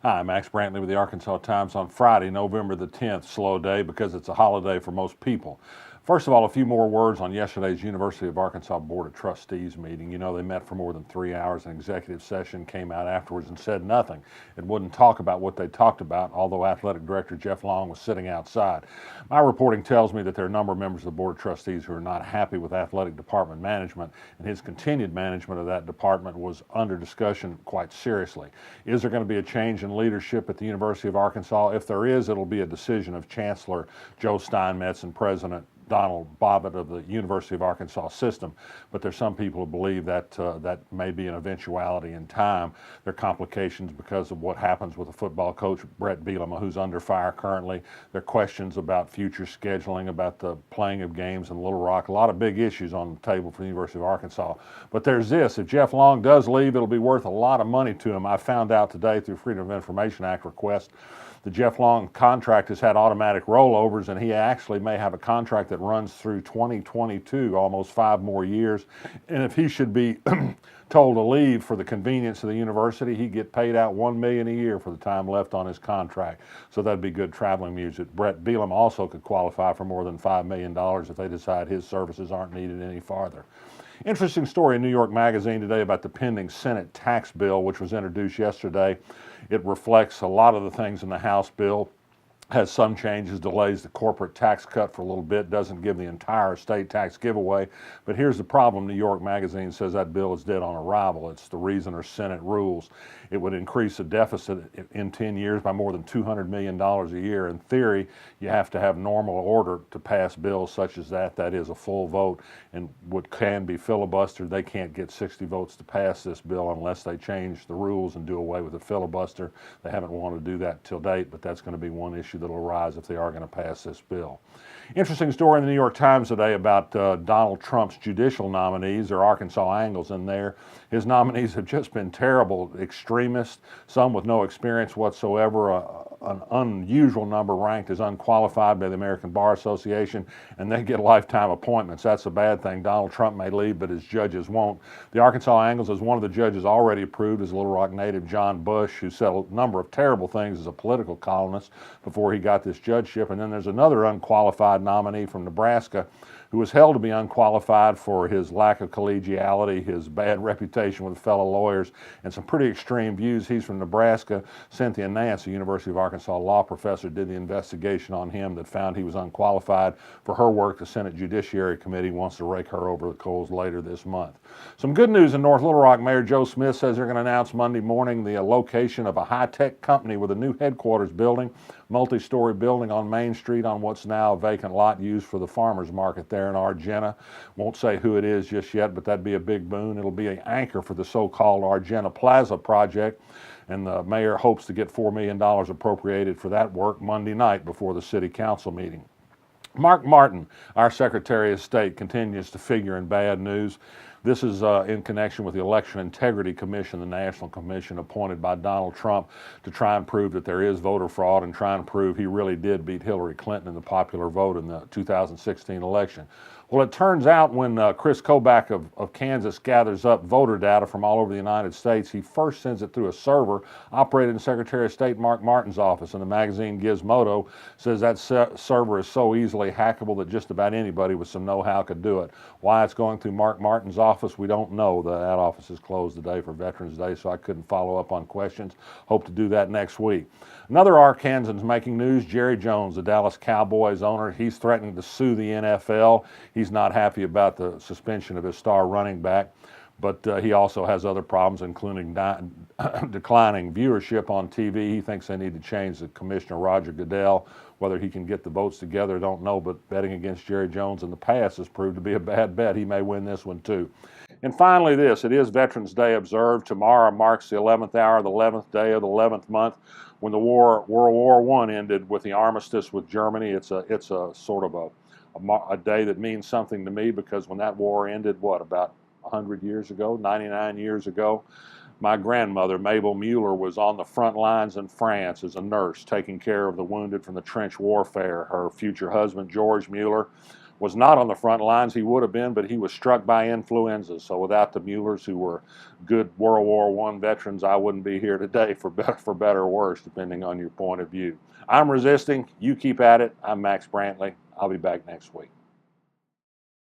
Hi, Max Brantley with the Arkansas Times on Friday, November the 10th. Slow day because it's a holiday for most people. First of all, a few more words on yesterday's University of Arkansas Board of Trustees meeting. You know, they met for more than 3 hours. An executive session came out afterwards and said nothing. It wouldn't talk about what they talked about, although Athletic Director Jeff Long was sitting outside. My reporting tells me that there are a number of members of the Board of Trustees who are not happy with athletic department management, and his continued management of that department was under discussion quite seriously. Is there going to be a change in leadership at the University of Arkansas? If there is, it'll be a decision of Chancellor Joe Steinmetz and President Donald Bobbitt of the University of Arkansas system, but there's some people who believe that that may be an eventuality in time. There are complications because of what happens with the football coach, Brett Bielema, who's under fire currently. There are questions about future scheduling, about the playing of games in Little Rock. A lot of big issues on the table for the University of Arkansas. But there's this: if Jeff Long does leave, it'll be worth a lot of money to him. I found out today through Freedom of Information Act request the Jeff Long contract has had automatic rollovers, and he actually may have a contract that runs through 2022, almost 5 more years. And if he should be told to leave for the convenience of the university, he'd get paid out $1 million a year for the time left on his contract. So that'd be good traveling music. Brett Bielema also could qualify for more than $5 million if they decide his services aren't needed any farther. Interesting story in New York Magazine today about the pending Senate tax bill, which was introduced yesterday. It reflects a lot of the things in the House bill, has some changes, delays the corporate tax cut for a little bit, doesn't give the entire state tax giveaway. But here's the problem. New York Magazine says that bill is dead on arrival. It's the reason are Senate rules. It would increase the deficit in 10 years by more than $200 million a year. In theory, you have to have normal order to pass bills such as that. That is a full vote, and what can be filibustered, they can't get 60 votes to pass this bill unless they change the rules and do away with the filibuster. They haven't wanted to do that till date, but that's going to be one issue that'll arise if they are going to pass this bill. Interesting story in the New York Times today about Donald Trump's judicial nominees. There are Arkansas angles in there. His nominees have just been terrible extremists, some with no experience whatsoever, an unusual number ranked as unqualified by the American Bar Association, and they get lifetime appointments. That's a bad thing. Donald Trump may leave, but his judges won't. The Arkansas angles is one of the judges already approved is Little Rock native John Bush, who said a number of terrible things as a political columnist before he got this judgeship. And then there's another unqualified nominee from Nebraska who was held to be unqualified for his lack of collegiality, his bad reputation with fellow lawyers, and some pretty extreme views. He's from Nebraska. Cynthia Nance, a University of Arkansas law professor, did the investigation on him that found he was unqualified for her work. The Senate Judiciary Committee wants to rake her over the coals later this month. Some good news in North Little Rock. Mayor Joe Smith says they're going to announce Monday morning the location of a high-tech company with a new headquarters building, multi-story building on Main Street on what's now a vacant lot used for the farmers market there in Argenta. Won't say who it is just yet, but that'd be a big boon. It'll be an anchor for the so-called Argenta Plaza project, and the mayor hopes to get $4 million appropriated for that work Monday night before the city council meeting. Mark Martin, our Secretary of State, continues to figure in bad news. This is in connection with the Election Integrity Commission, the national commission appointed by Donald Trump to try and prove that there is voter fraud and try and prove he really did beat Hillary Clinton in the popular vote in the 2016 election. Well, it turns out when Chris Kobach of Kansas gathers up voter data from all over the United States, he first sends it through a server operated in Secretary of State Mark Martin's office. And the magazine Gizmodo says that server is so easily hackable that just about anybody with some know-how could do it. Why it's going through Mark Martin's office, we don't know. That office is closed today for Veterans Day, so I couldn't follow up on questions. Hope to do that next week. Another Arkansan's making news. Jerry Jones, the Dallas Cowboys owner, he's threatening to sue the NFL. He's not happy about the suspension of his star running back, but he also has other problems, including declining viewership on TV. He thinks they need to change the commissioner, Roger Goodell. Whether he can get the votes together, don't know, but betting against Jerry Jones in the past has proved to be a bad bet. He may win this one too. And finally this, it is Veterans Day observed. Tomorrow marks the 11th hour, the 11th day of the 11th month when the World War I ended with the armistice with Germany. It's a sort of a day that means something to me because when that war ended, about 100 years ago, 99 years ago, my grandmother, Mabel Mueller, was on the front lines in France as a nurse, taking care of the wounded from the trench warfare. Her future husband, George Mueller, was not on the front lines. He would have been, but he was struck by influenza. So without the Muellers, who were good World War I veterans, I wouldn't be here today, for better or worse, depending on your point of view. I'm resisting. You keep at it. I'm Max Brantley. I'll be back next week.